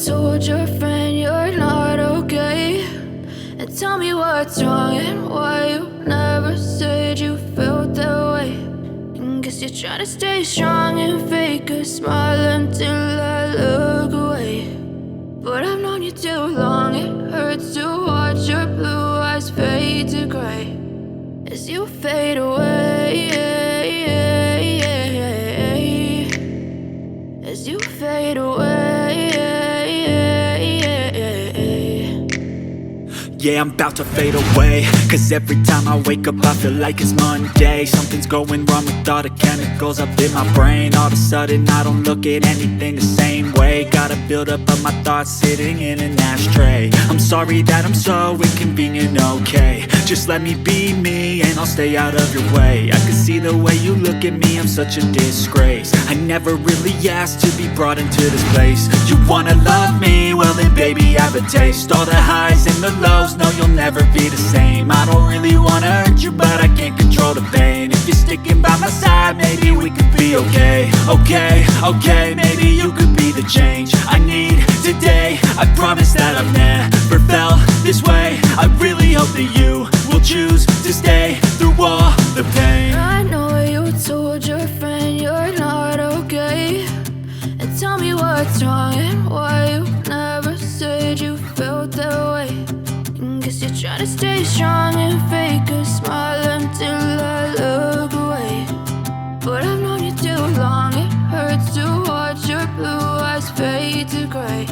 told your friend you're not okay, and tell me what's wrong and why you never said you felt that way. And guess you're trying to stay strong and fake a smile until I look away. But I've known you too long, it hurts to watch your blue eyes fade to gray as you fade away, as you fade away. Yeah, I'm about to fade away, cause every time I wake up I feel like it's Monday. Something's going wrong with all the chemicals up in my brain. All of a sudden I don't look at anything the same way. Gotta build up of my thoughts sitting in an ashtray. I'm sorry that I'm so inconvenient, okay. Just let me be me and I'll stay out of your way. I can see the way you look at me, I'm such a disgrace. I never really asked to be brought into this place. You wanna love me? Well then baby I have a taste. All the highs and the lows, no you'll never be the same. I don't really wanna hurt you but I can't control the pain. If you're sticking by my side maybe we could be okay. Okay, maybe you could be the change I need today. I promise that I've never felt this way. I really hope that you will choose to stay through all the pain. I know you told your friend you're not okay, and tell me what's wrong and why you never said you felt that way. And guess you're trying to stay strong and fake a smile until I look away. But I've known you too long, it hurts to watch your blue eyes fade to gray